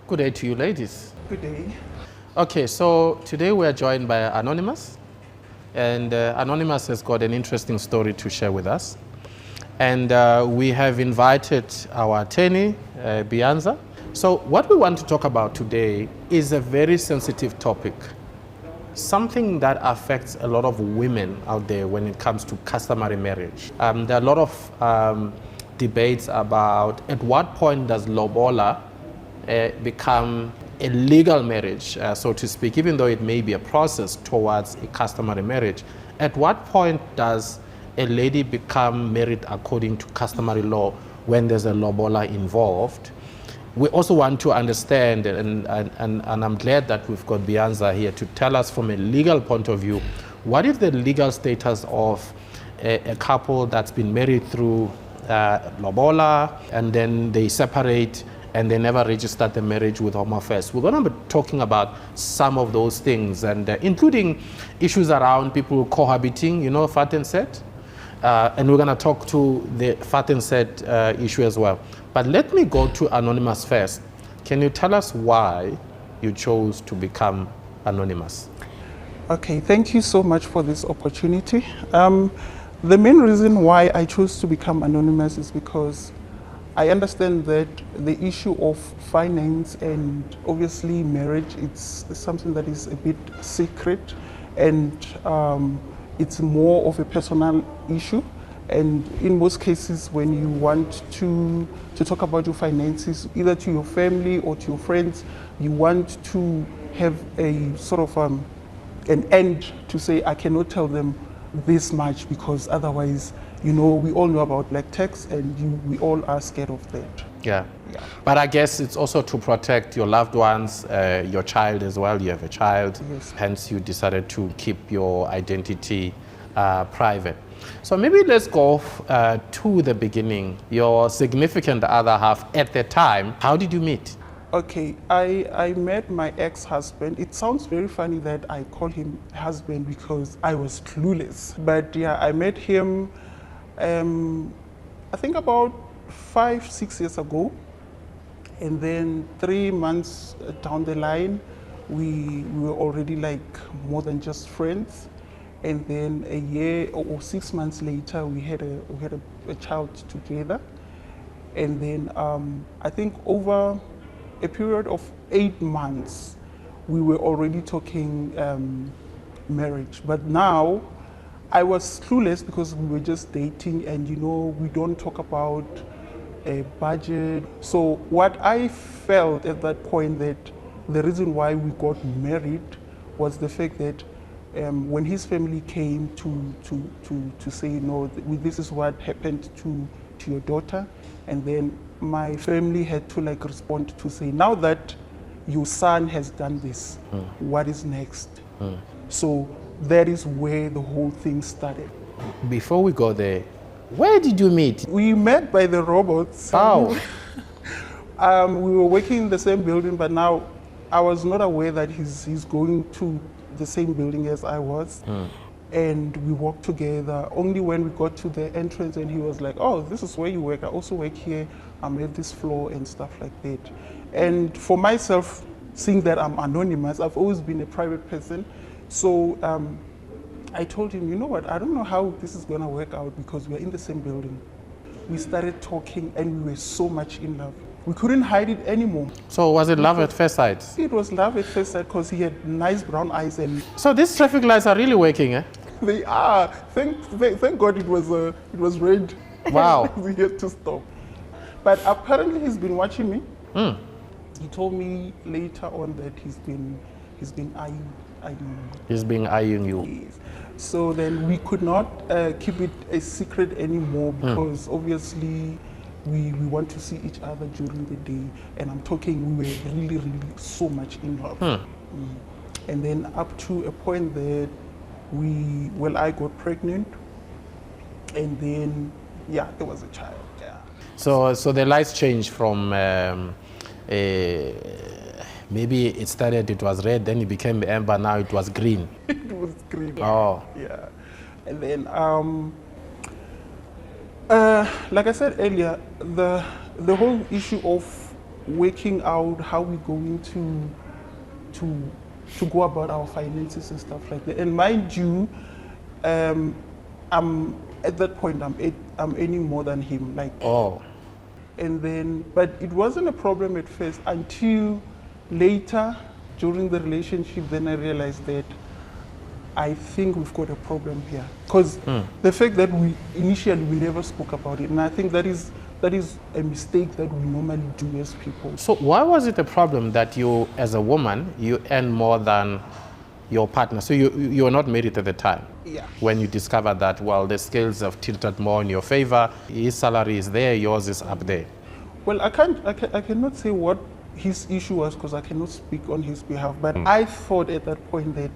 Good day to you, ladies. Good day. Okay, so today we are joined by Anonymous, and Anonymous has got an interesting story to share with us. And we have invited our attorney, Bianza. So what we want to talk about today is a very sensitive topic, something that affects a lot of women out there when it comes to customary marriage. There are a lot of debates about at what point does lobola become a legal marriage, so to speak, even though it may be a process towards a customary marriage. At what point does a lady become married according to customary law when there's a lobola involved? We also want to understand, and I'm glad that we've got Bianza here to tell us from a legal point of view, what is the legal status of a couple that's been married through lobola, and then they separate, and they never registered the marriage with Home Affairs. We're going to be talking about some of those things, and including issues around people cohabiting, you know, fat and set. And we're going to talk to the fat and set issue as well. But let me go to Anonymous first. Can you tell us why you chose to become Anonymous? Okay, thank you so much for this opportunity. The main reason why I chose to become Anonymous is because I understand that the issue of finance and obviously marriage, it's something that is a bit secret, and it's more of a personal issue. And in most cases, when you want to talk about your finances, either to your family or to your friends, you want to have a sort of an end to say, I cannot tell them this much, because otherwise, you know, we all know about black tax, and we all are scared of that. Yeah. But I guess it's also to protect your loved ones, your child as well. You have a child. Yes. Hence, you decided to keep your identity private. So maybe let's go to the beginning. Your significant other half at the time, how did you meet? Okay, I met my ex-husband. It sounds very funny that I call him husband because I was clueless. But yeah, I met him, I think about 5-6 years ago. And then 3 months down the line, we were already like more than just friends. And then a year or 6 months later, we had a child together. And then I think over a period of 8 months, we were already talking marriage. But now, I was clueless because we were just dating, and you know, we don't talk about a budget. So what I felt at that point, that the reason why we got married was the fact that when his family came to say, no, this is what happened to your daughter, and then my family had to like respond to say, now that your son has done this, what is next? So that is where the whole thing started. Before we go there, where did you meet? We met by the robots. Oh. We were working in the same building, but now I was not aware that he's going to the same building as I was. And we worked together. Only when we got to the entrance and he was like, oh, this is where you work. I also work here. I'm at this floor and stuff like that. And for myself, seeing that I'm anonymous, I've always been a private person. So I told him, you know what, I don't know how this is going to work out because we're in the same building. We started talking and we were so much in love. We couldn't hide it anymore. So was it love at first sight? It was love at first sight because he had nice brown eyes. And so these traffic lights are really working, eh? They are. Thank God it was red. Wow. We had to stop. But apparently he's been watching me. He told me later on that he's been eyeing me. He's been eyeing you. Yes. So then we could not keep it a secret anymore because obviously we want to see each other during the day. And I'm talking, we were really, really so much in love. And then up to a point that I got pregnant, and then, yeah, there was a child. Yeah. So the lights changed from maybe it started, it was red, then it became amber, now it was green. It was green. Oh. Yeah. And then, like I said earlier, the whole issue of working out how we're going to go about our finances and stuff like that. And mind you, I'm at that point I'm earning more than him. Like, Oh. and then, but it wasn't a problem at first until later during the relationship. Then I realized that I think we've got a problem here, because the fact that we never spoke about it, and I think that is a mistake that we normally do as people. So why was it a problem that you, as a woman, you earn more than your partner? So you were not married at the time? Yeah. When you discovered that, well, the scales have tilted more in your favor, his salary is there, yours is up there. Well, I cannot say what his issue was, because I cannot speak on his behalf, but I thought at that point that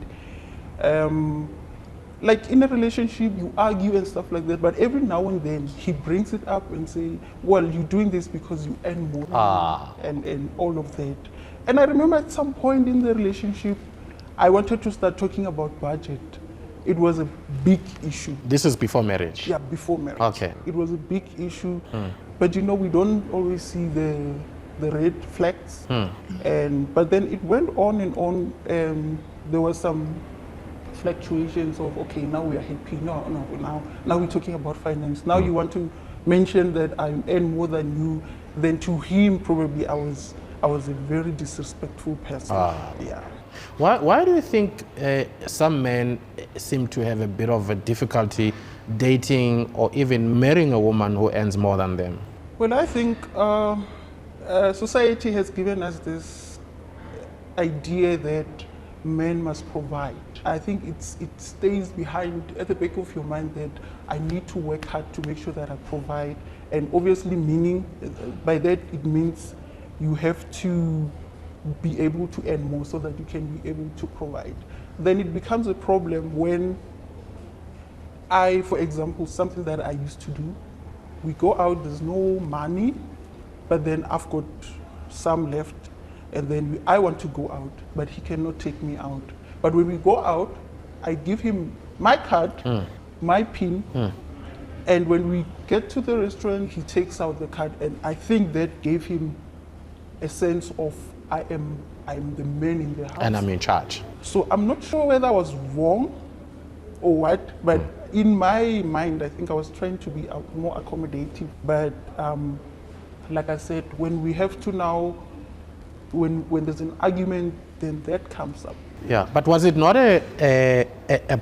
like in a relationship you argue and stuff like that, but every now and then he brings it up and say, well, you're doing this because you earn more and all of that. And I remember at some point in the relationship I wanted to start talking about budget. It was a big issue. This is before marriage? Yeah, before marriage. Okay. It was a big issue, but you know, we don't always see the red flags. But then it went on and on. There was some fluctuations of, okay, now we are happy. Now we're talking about finance. Now you want to mention that I earn more than you. Then to him, probably I was a very disrespectful person. Yeah. Why do you think some men seem to have a bit of a difficulty dating or even marrying a woman who earns more than them? Well, I think society has given us this idea that men must provide. I think it stays behind at the back of your mind that I need to work hard to make sure that I provide. And obviously, meaning by that it means you have to be able to earn more so that you can be able to provide. Then it becomes a problem when for example, something that I used to do, we go out, there's no money, but then I've got some left, and then I want to go out, but he cannot take me out. But when we go out, I give him my card, my PIN, and when we get to the restaurant, he takes out the card, and I think that gave him a sense of I am the man in the house. And I'm in charge. So I'm not sure whether I was wrong or what, but in my mind, I think I was trying to be more accommodating. But like I said, when we have to now, when there's an argument, then that comes up. Yeah, but was it not a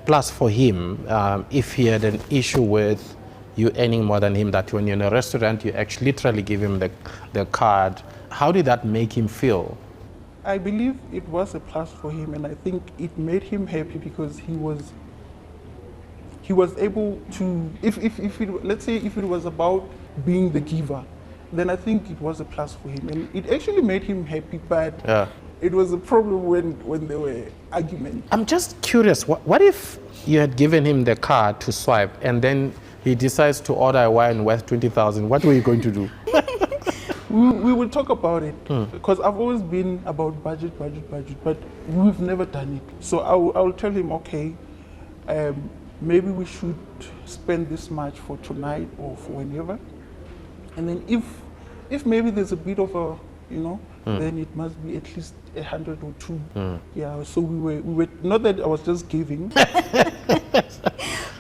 plus for him if he had an issue with you earning more than him, that when you're in a restaurant, you actually literally give him the card? How did that make him feel? I believe it was a plus for him, and I think it made him happy because he was able to, let's say if it was about being the giver, then I think it was a plus for him, and it actually made him happy. But it was a problem when there were arguments. I'm just curious, what if you had given him the card to swipe and then he decides to order a wine worth 20,000? What were you going to do? We will talk about it, because I've always been about budget, but we've never done it. So I will tell him, okay, maybe we should spend this much for tonight or for whenever. And then if maybe there's a bit of a, then it must be at least 100 or 2. Yeah, so we were not that I was just giving.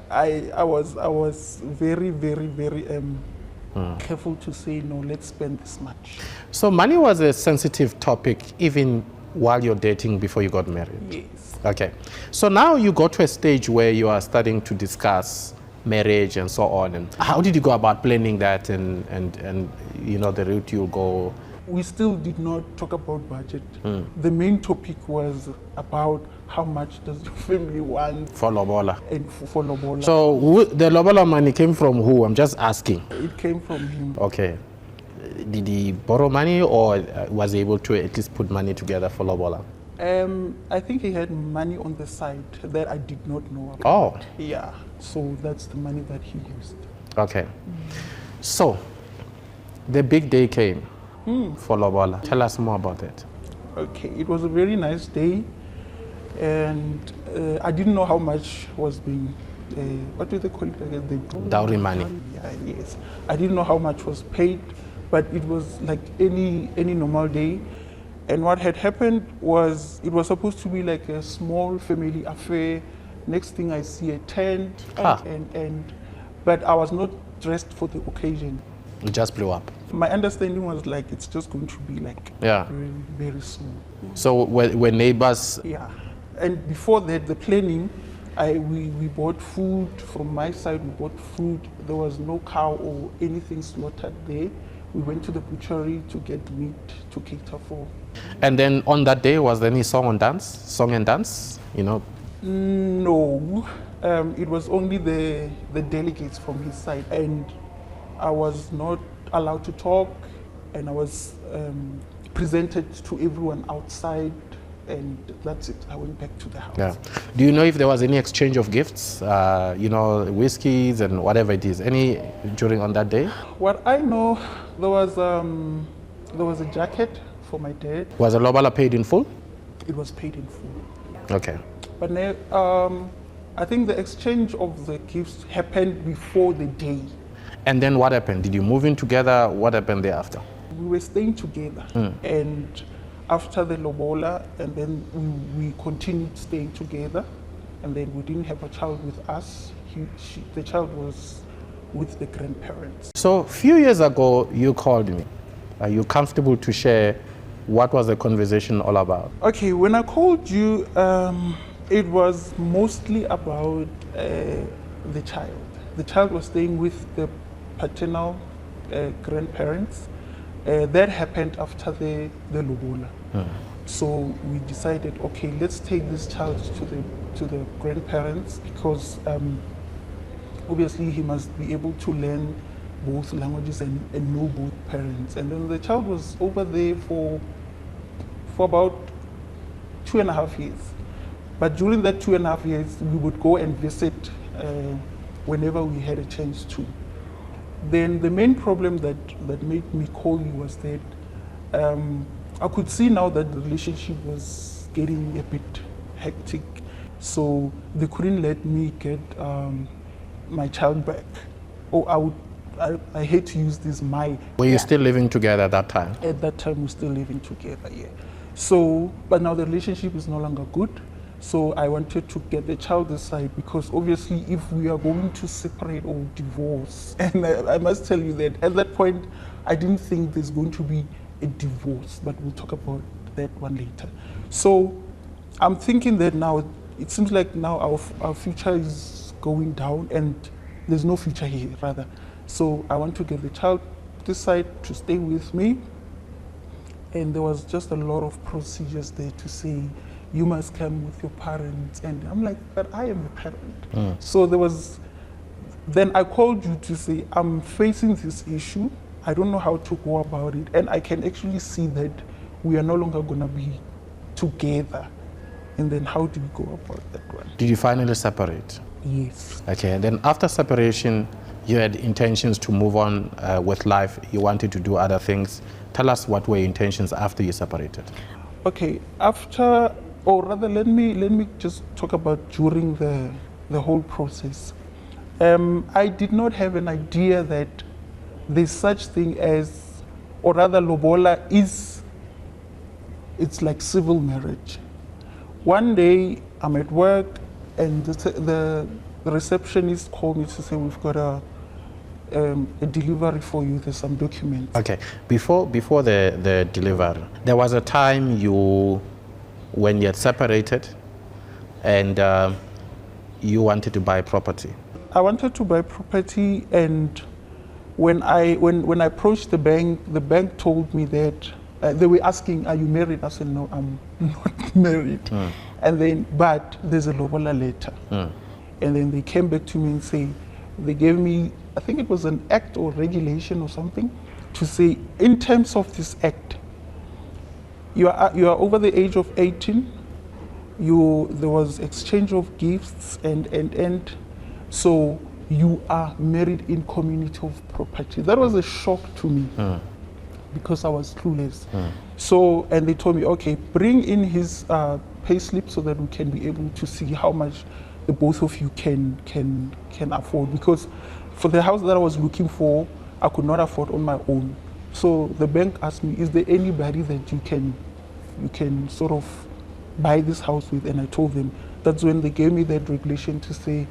I was very, very, very careful to say, no, let's spend this much. So money was a sensitive topic even while you're dating before you got married? Yes. Okay. So now you got to a stage where you are starting to discuss marriage and so on. And how did you go about planning that and the route you'll go? We still did not talk about budget. The main topic was about how much does your family want for lobola. And for lobola. So the lobola money came from who? I'm just asking. It came from him. Okay. Did he borrow money, or was he able to at least put money together for lobola? I think he had money on the side that I did not know about. Oh. Yeah. So that's the money that he used. Okay. So the big day came for lobola. Tell us more about it. Okay. It was a very nice day, and I didn't know how much was being, what do they call it again? Dowry money. Yeah, yes. I didn't know how much was paid, but it was like any normal day. And what had happened was it was supposed to be like a small family affair. Next thing I see a tent Ah. and but I was not dressed for the occasion. It just blew up. My understanding was like it's just going to be like Yeah. very, very soon. So were neighbors? Yeah. And before that, the planning, we bought food from my side. We bought food. There was no cow or anything slaughtered there. We went to the butchery to get meat to cater for. And then on that day, was there any song and dance? You know? No, it was only the delegates from his side, and I was not allowed to talk, and I was presented to everyone outside, and that's it. I went back to the house. Yeah. Do you know if there was any exchange of gifts? You know, whiskeys and whatever it is. Any during on that day? What I know, there was a jacket for my dad. Was the lobola paid in full? It was paid in full. Okay. But I think the exchange of the gifts happened before the day. And then what happened? Did you move in together? What happened thereafter? We were staying together, and after the lobola, and then we continued staying together, and then we didn't have a child with us. The child was with the grandparents. So a few years ago, you called me. Are you comfortable to share what was the conversation all about? Okay, when I called you, it was mostly about the child. The child was staying with the paternal grandparents. That happened after the lobola. So we decided, okay, let's take this child to the grandparents, because obviously he must be able to learn both languages and know both parents. And then the child was over there for about 2.5 years. But during that 2.5 years, we would go and visit whenever we had a chance to. Then the main problem that made me call you was that I could see now that the relationship was getting a bit hectic. So they couldn't let me get my child back. Or I hate to use this my. Were you still living together at that time? At that time, we're still living together, yeah. So, but now the relationship is no longer good. So I wanted to get the child aside, because obviously if we are going to separate or divorce, and I must tell you that at that point, I didn't think there's going to be a divorce, but we'll talk about that one later. So I'm thinking that now, it seems like now our future is going down and there's no future here, rather. So I want to get the child aside to stay with me. And there was just a lot of procedures there to say, you must come with your parents. And I'm like, but I am a parent. So then I called you to say, I'm facing this issue. I don't know how to go about it. And I can actually see that we are no longer going to be together. And then how do we go about that one? Did you finally separate? Yes. Okay, and then after separation, you had intentions to move on with life. You wanted to do other things. Tell us what were your intentions after you separated. Okay, after, or rather, let me just talk about during the whole process. I did not have an idea that there's such thing as, or rather, lobola it's like civil marriage. One day I'm at work and the receptionist called me to say, we've got a delivery for you, there's some documents. Okay, before the delivery, there was a time when you had separated and you wanted to buy property. I wanted to buy property, and when I approached the bank told me that they were asking, are you married? I said, no, I'm not married. And then, but there's a lobola letter. And then they came back to me and say, they gave me, I think it was an act or regulation or something, to say, in terms of this act, you are over the age of 18, there was exchange of gifts and so you are married in community of property. That was a shock to me because I was clueless. So, and they told me, okay, bring in his pay slip so that we can be able to see how much the both of you can afford, because for the house that I was looking for, I could not afford on my own. So the bank asked me, is there anybody that you can sort of buy this house with? And I told them. That's when they gave me that regulation to say,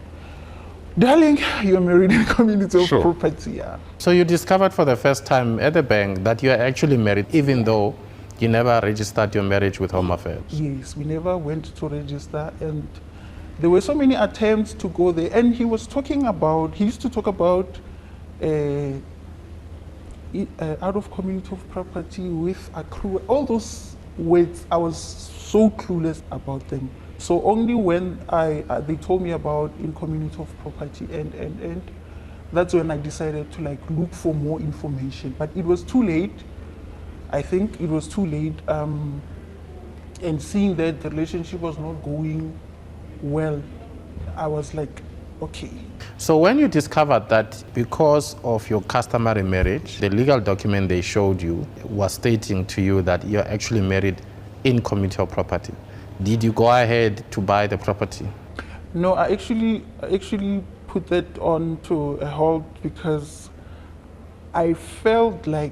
darling, you're married in community of property. Yeah. So you discovered for the first time at the bank that you are actually married, even though you never registered your marriage with Home Affairs? Yes, we never went to register, and there were so many attempts to go there. And he used to talk about out of community of property with accrue, all those words. I was so clueless about them. So only when they told me about in community of property and that's when I decided to like look for more information. But it was too late. I think it was too late. And seeing that the relationship was not going well, I was like, okay. So when you discovered that because of your customary marriage, the legal document they showed you was stating to you that you're actually married in community of property, did you go ahead to buy the property? No, I actually put that on to a halt because I felt like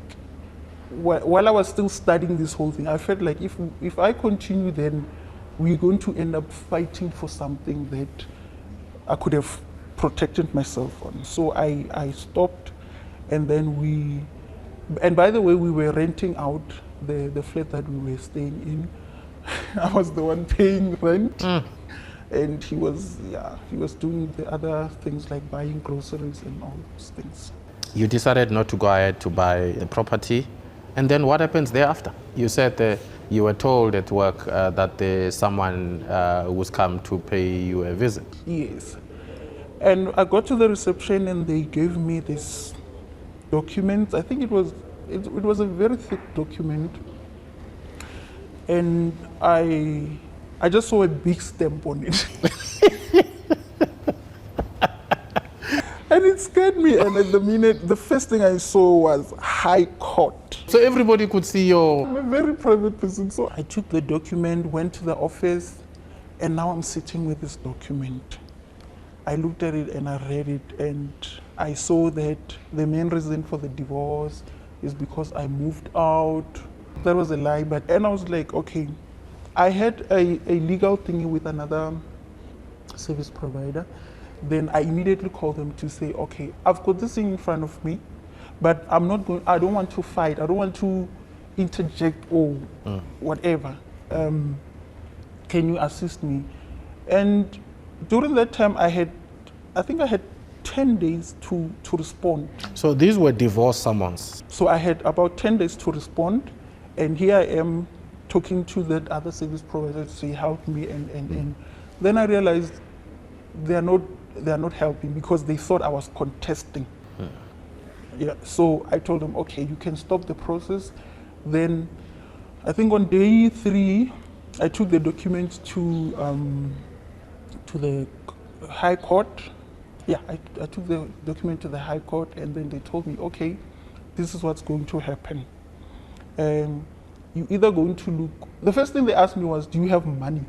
while I was still studying this whole thing, I felt like if I continue, then we're going to end up fighting for something that I could have protected myself on. So I stopped, and then and by the way, we were renting out the flat that we were staying in. I was the one paying rent. And he was doing the other things like buying groceries and all those things. You decided not to go ahead to buy the property. And then what happens thereafter? You said you were told at work that there's someone who's come to pay you a visit. Yes. And I got to the reception and they gave me this document. I think it was a very thick document. And I just saw a big stamp on it. And it scared me. And at the first thing I saw was High Court. So everybody could see your... I'm a very private person. So I took the document, went to the office, and now I'm sitting with this document. I looked at it and I read it, and I saw that the main reason for the divorce is because I moved out. That was a lie, and I was like, okay. I had a legal thingy with another service provider. Then I immediately called them to say, okay, I've got this thing in front of me, but I don't want to fight. I don't want to interject or whatever. Can you assist me? And during that time, I think I had 10 days to respond. So these were divorce summons? So I had about 10 days to respond, and here I am talking to that other service provider to say help me, and then I realized they are not helping because they thought I was contesting. Yeah, so I told them, okay, you can stop the process. Then I think on day 3 I took the document to the High Court. Yeah, I took the document to the High Court, and then they told me, okay, this is what's going to happen. You either going to look, the first thing they asked me was, do you have money?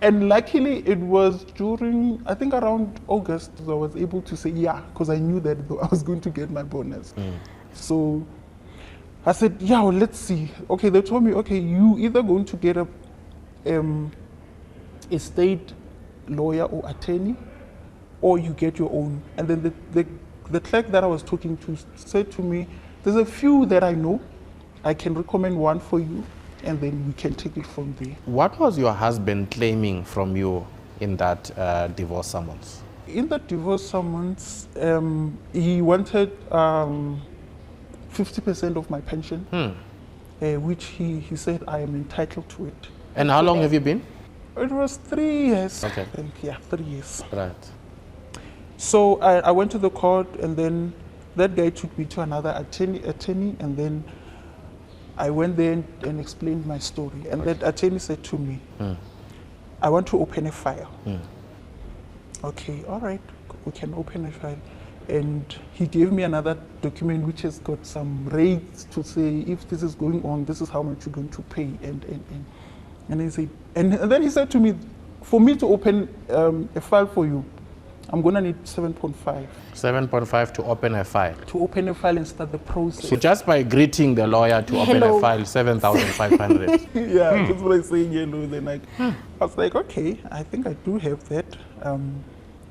And luckily it was during, I think around August, I was able to say yeah, because I knew that I was going to get my bonus. So I said, yeah, well, let's see. Okay, they told me, okay, you either going to get a state lawyer or attorney, or you get your own. And then the clerk that I was talking to said to me, there's a few that I know. I can recommend one for you, and then we can take it from there. What was your husband claiming from you in that divorce summons? In the divorce summons, he wanted 50% of my pension, which he said I am entitled to it. And how long have you been? It was 3 years. Okay. I think, yeah, 3 years. Right. So I went to the court, and then that guy took me to another attorney, and then I went there and explained my story. And that attorney said to me, I want to open a file. Okay, all right, we can open a file. And he gave me another document which has got some rates to say, if this is going on, this is how much you're going to pay. And he said, and then he said to me, for me to open a file for you, I'm going to need 7.5 7.5 to open a file. to open a file and start the process. So just by greeting the lawyer to open Hello. a file, 7,500. Yeah, that's what I say yellow. Then I was like, okay, I think I do have that.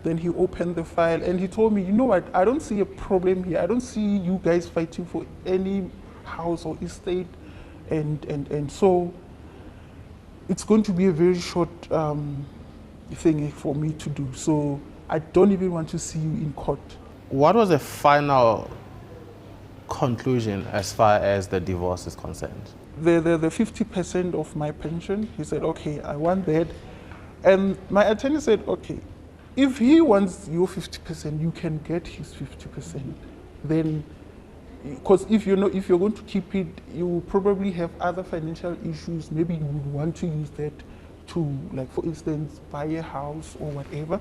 Then he opened the file and he told me, you know what, I don't see a problem here. I don't see you guys fighting for any house or estate. And so it's going to be a very short thing for me to do. So I don't even want to see you in court. What was the final conclusion as far as the divorce is concerned? The 50% of my pension, he said, okay, I want that. And my attorney said, okay, if he wants your 50%, you can get his 50%. Then, because if you're going to keep it, you will probably have other financial issues. Maybe you would want to use that to, like, for instance, buy a house or whatever.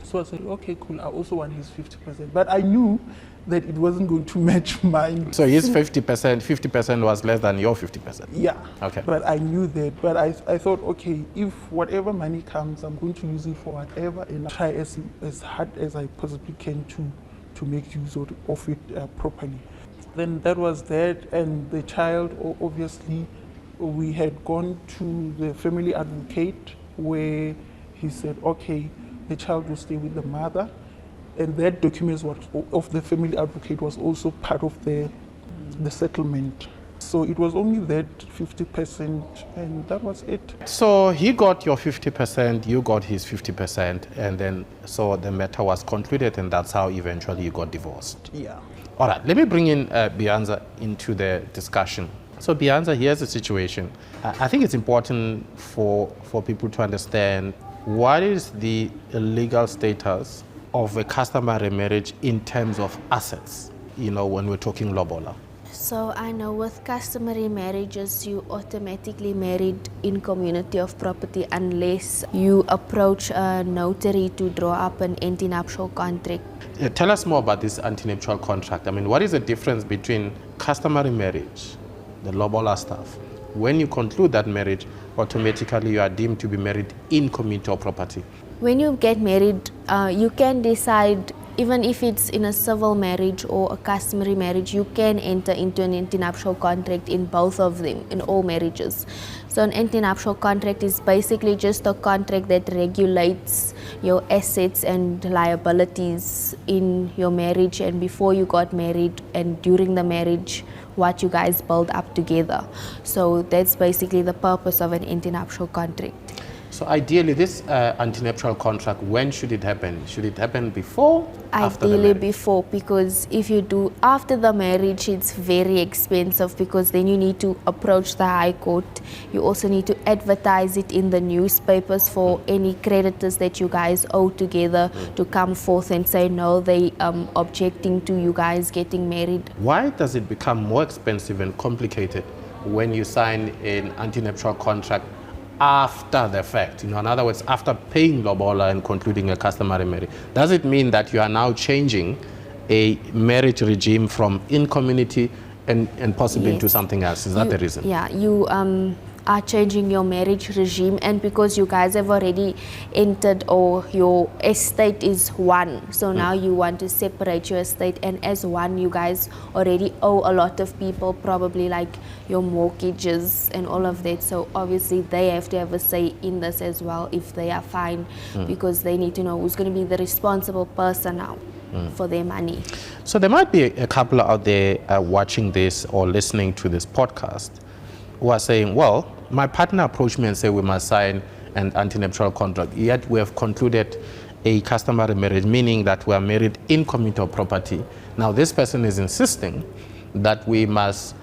So I said, okay, cool, I also want his 50%. But I knew that it wasn't going to match mine. So his 50% was less than your 50%? Yeah. Okay. But I knew that. But I thought, okay, if whatever money comes, I'm going to use it for whatever and try as hard as I possibly can to make use of it properly. Then that was that. And the child, obviously, we had gone to the family advocate where he said, okay, the child will stay with the mother. And that document of the family advocate was also part of the settlement. So it was only that 50%, and that was it. So he got your 50%, you got his 50%, and then so the matter was concluded, and that's how eventually you got divorced. Yeah. All right, let me bring in Bianza into the discussion. So Bianza, here's the situation. I think it's important for people to understand what is the legal status of a customary marriage in terms of assets, when we're talking lobola. So I know with customary marriages, you automatically married in community of property unless you approach a notary to draw up an antenuptial contract. Tell us more about this antenuptial contract. I mean, what is the difference between customary marriage, the lobola stuff? When you conclude that marriage, automatically you are deemed to be married in community of property. When you get married, you can decide, even if it's in a civil marriage or a customary marriage, you can enter into an antenuptial contract in both of them, in all marriages. So an antenuptial contract is basically just a contract that regulates your assets and liabilities in your marriage and before you got married and during the marriage, what you guys build up together. So that's basically the purpose of an antenuptial contract. So ideally, this antenuptial contract, when should it happen? Should it happen before? After the Ideally marriage? before, because if you do after the marriage, it's very expensive because then you need to approach the High Court. You also need to advertise it in the newspapers for any creditors that you guys owe together to come forth and say no, they objecting to you guys getting married. Why does it become more expensive and complicated when you sign an antenuptial contract after the fact? In other words, after paying lobola and concluding a customary marriage? Does it mean that you are now changing a marriage regime from in community and possibly into something else? Is that the reason? Yeah, you are changing your marriage regime, and because you guys have already entered or your estate is one, so now you want to separate your estate, and as one you guys already owe a lot of people, probably like your mortgages and all of that, so obviously they have to have a say in this as well if they are fine, because they need to know who's going to be the responsible person now for their money. So there might be a couple out there watching this or listening to this podcast who are saying, well, my partner approached me and said we must sign an antenuptial contract, yet we have concluded a customary marriage, meaning that we are married in community of property. Now this person is insisting that we must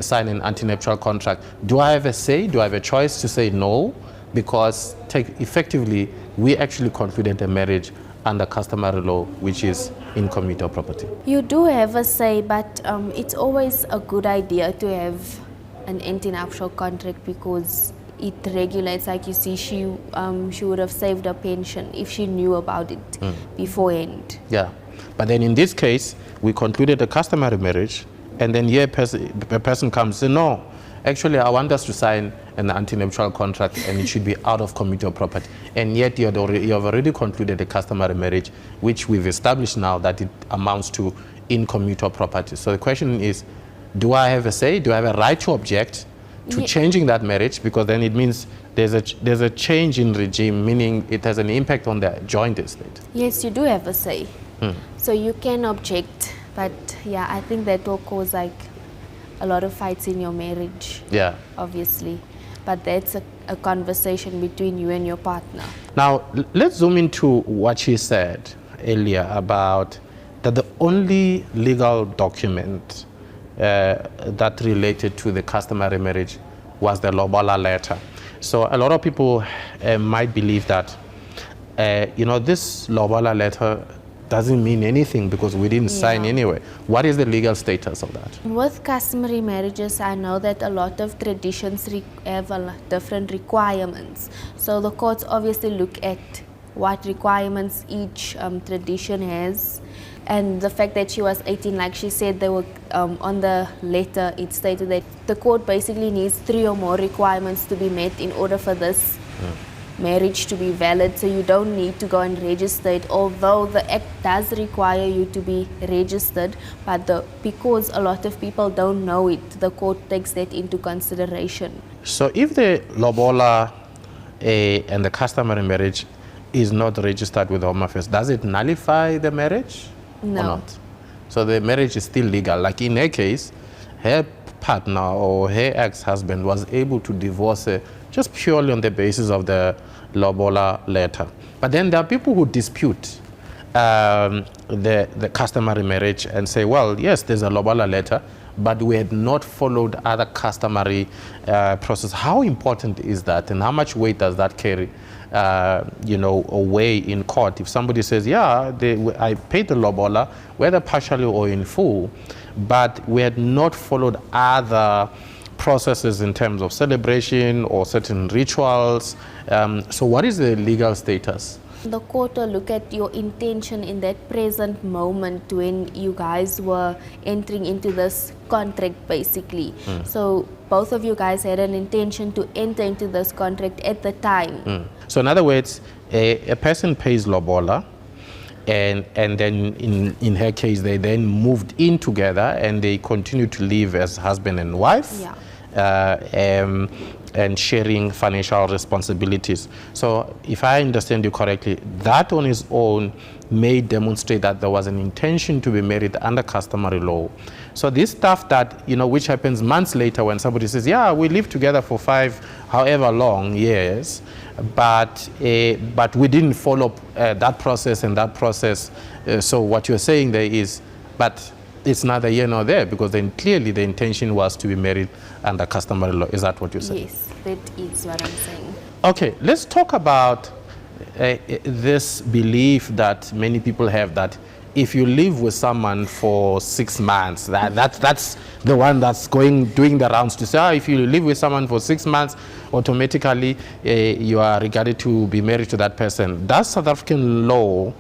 sign an antenuptial contract. Do I have a say? Do I have a choice to say no? Because effectively, we actually concluded a marriage under customary law, which is in community of property. You do have a say, but it's always a good idea to have an antenuptial contract because it regulates, like you see, she would have saved her pension if she knew about it beforehand. Yeah, but then in this case, we concluded a customary marriage, and then here a person comes and says, no, actually I want us to sign and the antenuptial contract, and it should be out of commutual property. And yet you have already concluded a customary marriage, which we've established now that it amounts to in commutual property. So the question is, do I have a say? Do I have a right to object to changing that marriage? Because then it means there's a change in regime, meaning it has an impact on the joint estate. Yes, you do have a say. So you can object, but yeah, I think that will cause like a lot of fights in your marriage. Yeah. Obviously. But that's a conversation between you and your partner. Now, let's zoom into what she said earlier about that the only legal document that related to the customary marriage was the lobola letter. So a lot of people might believe that, this lobola letter doesn't mean anything because we didn't sign anyway. What is the legal status of that? With customary marriages, I know that a lot of traditions have different requirements. So the courts obviously look at what requirements each tradition has. And the fact that she was 18, like she said, they were on the letter, it stated that the court basically needs 3 or more requirements to be met in order for this marriage to be valid. So you don't need to go and register it, although the act does require you to be registered, but because a lot of people don't know it, the court takes that into consideration. So if the lobola and the customary marriage is not registered with the Home Affairs, does it nullify the marriage? No. Or not? So the marriage is still legal. Like in her case, her partner or her ex-husband was able to divorce her just purely on the basis of the lobola letter. But then there are people who dispute the customary marriage and say, well, yes, there's a lobola letter, but we had not followed other customary process. How important is that, and how much weight does that carry? Away in court? If somebody says, yeah, I paid the lobola, whether partially or in full, but we had not followed other processes in terms of celebration or certain rituals. So what is the legal status? The court will look at your intention in that present moment when you guys were entering into this contract, basically. So both of you guys had an intention to enter into this contract at the time. So in other words, a person pays lobola, and then in her case, they then moved in together and they continue to live as husband and wife. And sharing financial responsibilities. So if I understand you correctly, that on its own may demonstrate that there was an intention to be married under customary law. So this stuff that, which happens months later when somebody says, yeah, we lived together for 5 however long years, but we didn't follow that process and that process. So what you're saying there is, but it's neither here nor there, because then clearly the intention was to be married under customary law. Is that what you're saying? Yes, that is what I'm saying. Okay, let's talk about this belief that many people have that if you live with someone for 6 months, that's the one that's doing the rounds to say, if you live with someone for 6 months, automatically you are regarded to be married to that person. Does South African law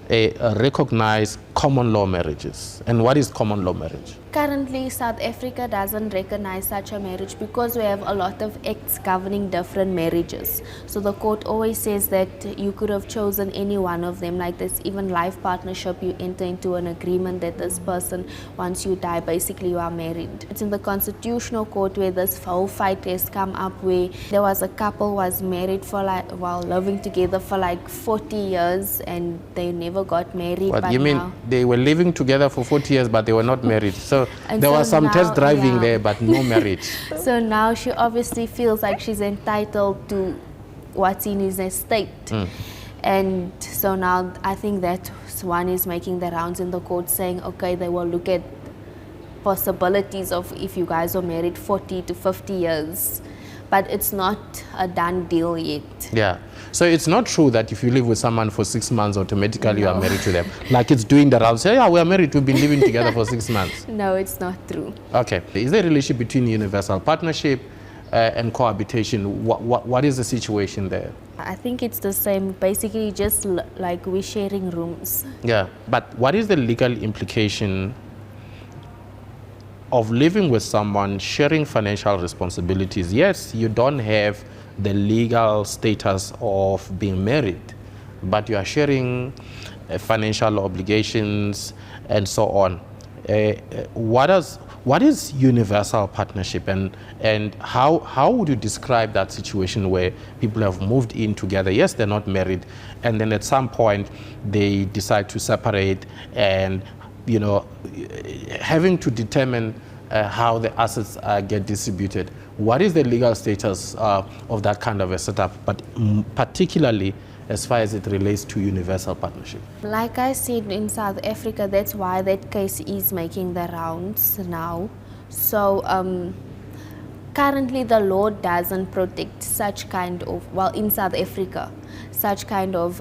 recognize common law marriages? And what is common law marriage? Currently, South Africa doesn't recognize such a marriage because we have a lot of acts governing different marriages. So the court always says that you could have chosen any one of them, like this even life partnership, you enter into an agreement that this person, once you die, basically you are married. It's in the Constitutional Court where this whole fight has come up, where there was a couple was married for living together for 40 years and they never got married. What, you mean they were living together for 40 years but they were not married? So there was some test driving there, but no marriage. So now she obviously feels like she's entitled to what's in his estate. And so now I think that one is making the rounds in the court saying, okay, they will look at possibilities of if you guys are married 40 to 50 years. But it's not a done deal yet. Yeah. So it's not true that if you live with someone for 6 months, automatically you are married to them. Like it's doing the rounds. Say, yeah, we are married, we've been living together for 6 months. No, it's not true. Okay. Is there a relationship between universal partnership and cohabitation? What is the situation there? I think it's the same. Basically, just like we're sharing rooms. Yeah. But what is the legal implication of living with someone, sharing financial responsibilities, yes, you don't have the legal status of being married, but you are sharing financial obligations and so on. What is universal partnership, and how would you describe that situation where people have moved in together? Yes, they're not married, and then at some point they decide to separate, and having to determine how the assets get distributed. What is the legal status of that kind of a setup, but particularly as far as it relates to universal partnership? Like I said, in South Africa, that's why that case is making the rounds now. So currently the law doesn't protect such kind of, well, in South Africa, such kind of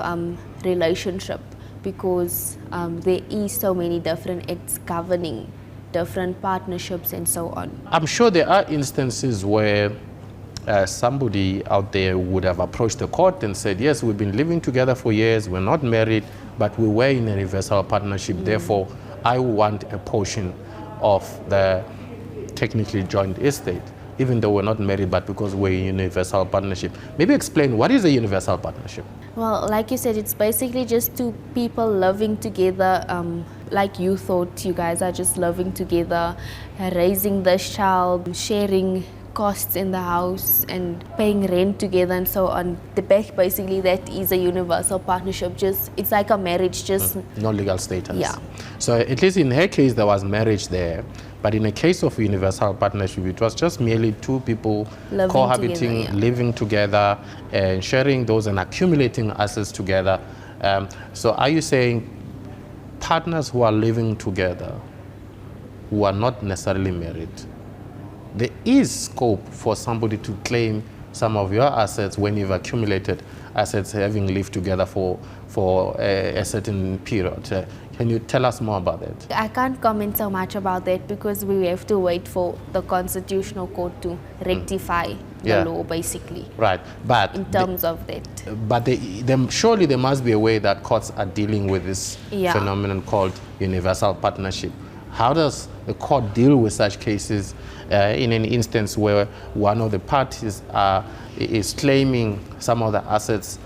relationship, because there is so many different acts governing different partnerships and so on. I'm sure there are instances where somebody out there would have approached the court and said, yes, we've been living together for years, we're not married, but we were in a universal partnership, therefore I want a portion of the technically joint estate, even though we're not married, but because we're in universal partnership. Maybe explain, what is a universal partnership? Well, like you said, it's basically just two people living together, like you thought you guys are just living together, raising this child, sharing costs in the house and paying rent together and so on. Basically that is a universal partnership. Just it's like a marriage, just no legal status. Yeah. So at least in her case there was marriage there, but in a case of universal partnership it was just merely two people living cohabiting together, yeah. living together and sharing those and accumulating assets together. So are you saying partners who are living together who are not necessarily married, there is scope for somebody to claim some of your assets when you've accumulated assets having lived together for a certain period? Can you tell us more about that? I can't comment so much about that because we have to wait for the Constitutional Court to rectify the law, basically. Right, but in terms of that. But surely there must be a way that courts are dealing with this phenomenon called universal partnership. How does the court deal with such cases in an instance where one of the parties is claiming some of the assets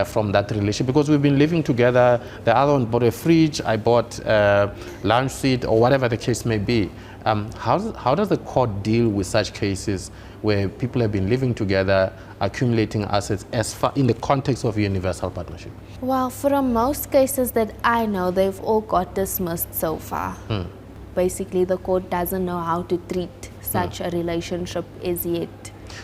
from that relationship? Because we've been living together, the other one bought a fridge, I bought a lunch seat, or whatever the case may be. How does the court deal with such cases where people have been living together, accumulating assets as far in the context of a universal partnership? Well, from most cases that I know, they've all got dismissed so far. Basically, the court doesn't know how to treat such a relationship as yet.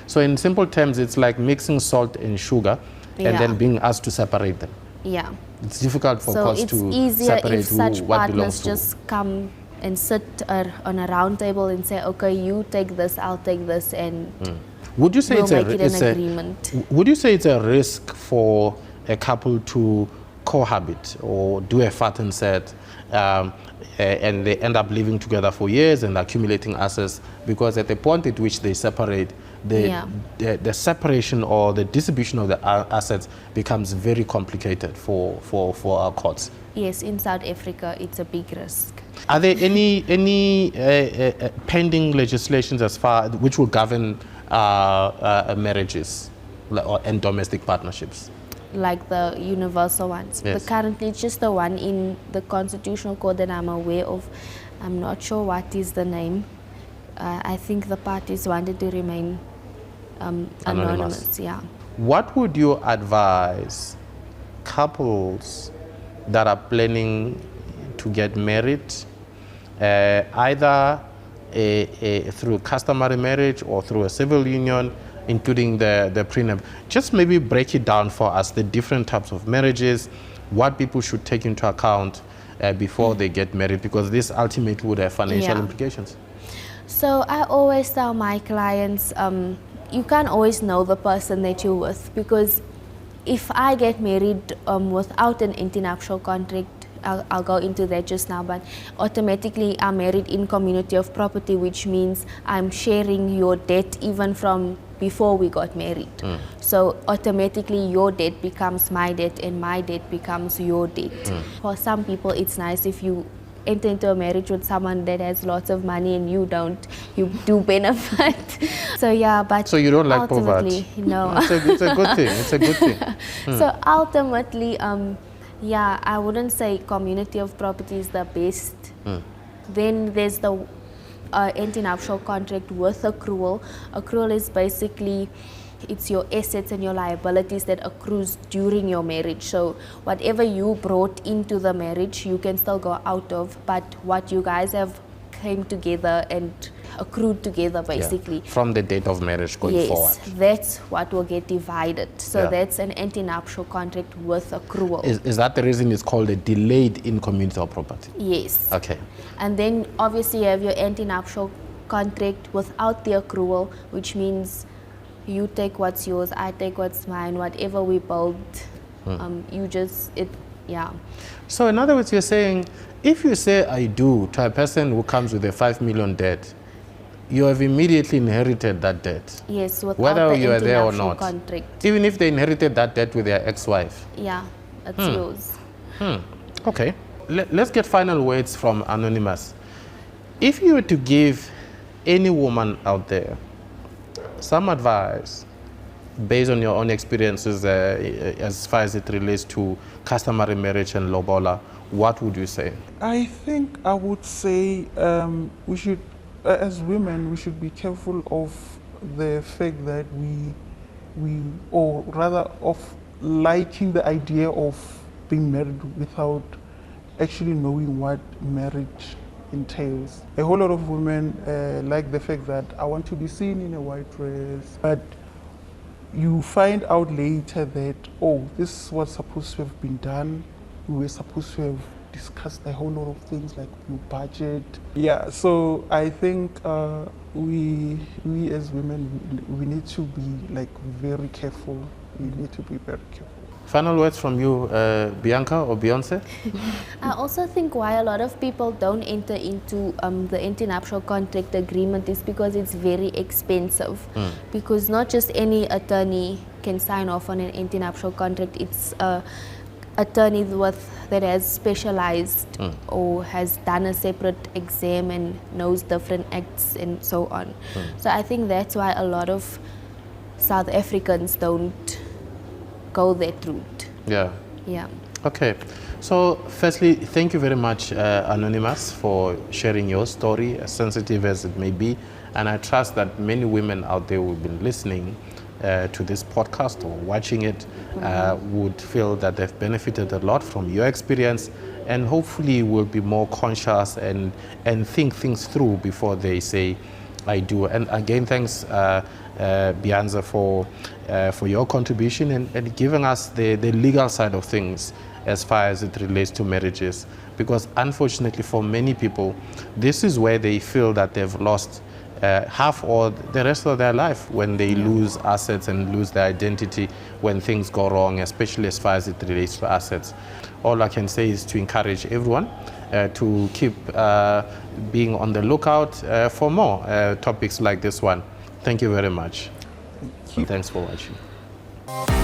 So in simple terms, it's like mixing salt and sugar and then being asked to separate them. Yeah. It's difficult for courts to separate So it's easier if such what belongs partners to. just come and sit on a round table and say, okay, you take this, I'll take this, and Would you say we'll it's make it an agreement. Would you say it's a risk for a couple to cohabit or do a fat and set and they end up living together for years and accumulating assets, because at the point at which they separate, the separation or the distribution of the assets becomes very complicated for our courts? Yes, in South Africa, it's a big risk. Are there any pending legislations as far which will govern marriages and domestic partnerships? Like the universal ones. Yes. But currently, it's just the one in the Constitutional Court that I'm aware of. I'm not sure what is the name. I think the parties wanted to remain anonymous. Yeah. What would you advise couples that are planning to get married, either through customary marriage or through a civil union, including the prenup? Just maybe break it down for us, the different types of marriages, what people should take into account before they get married, because this ultimately would have financial implications. So I always tell my clients, you can't always know the person that you're with, because if I get married without an antenuptial contract, I'll go into that just now, but automatically I'm married in community of property, which means I'm sharing your debt even from before we got married. So automatically your debt becomes my debt and my debt becomes your debt. For some people it's nice if you enter into a marriage with someone that has lots of money and you don't, you do benefit. So yeah, but So you don't like ultimately, poverty? no. It's a good thing. It's a good thing. So ultimately, yeah, I wouldn't say community of property is the best. Then there's the antenuptial contract with accrual. Accrual is basically, it's your assets and your liabilities that accrues during your marriage. So whatever you brought into the marriage, you can still go out of, but what you guys have came together and accrued together basically. Yeah. From the date of marriage going forward. Yes, that's what will get divided. So Yeah. that's an antenuptial contract with accrual. Is that the reason it's called a delayed in community of property? Yes. Okay. And then obviously you have your antenuptial contract without the accrual, which means you take what's yours, I take what's mine, whatever we build, you just, yeah. So in other words, you're saying, if you say I do to a person who comes with a 5 million debt, you have immediately inherited that debt. Yes, without whether the you are there or antenuptial not. contract. Even if they inherited that debt with their ex-wife. Yeah, it's yours. Okay. Let's get final words from Anonymous. If you were to give any woman out there some advice based on your own experiences as far as it relates to customary marriage and lobola, what would you say? I think I would say we should, as women, we should be careful of the fact that or rather of liking the idea of being married without actually knowing what marriage entails. A whole lot of women like the fact that I want to be seen in a white dress, but you find out later that, oh, this was supposed to have been done. We were supposed to have discussed a whole lot of things like your budget. Yeah, so I think we as women, we need to be like very careful. We need to be very careful. Final words from you, Bianca or Beyonce? I also think why a lot of people don't enter into the antenuptial contract agreement is because it's very expensive. Because not just any attorney can sign off on an antenuptial contract. It's attorney that has specialized or has done a separate exam and knows different acts and so on. So I think that's why a lot of South Africans don't go that route. Yeah. Yeah. Okay. So firstly, thank you very much, Anonymous, for sharing your story, as sensitive as it may be. And I trust that many women out there who have been listening to this podcast or watching it would feel that they've benefited a lot from your experience, and hopefully will be more conscious and think things through before they say, I do. And again, thanks, Bianza, for your contribution and giving us the legal side of things as far as it relates to marriages. Because unfortunately for many people, this is where they feel that they've lost half or the rest of their life when they lose assets and lose their identity when things go wrong, especially as far as it relates to assets. All I can say is to encourage everyone to keep being on the lookout for more topics like this one. Thank you very much. Thank you. Thanks for watching.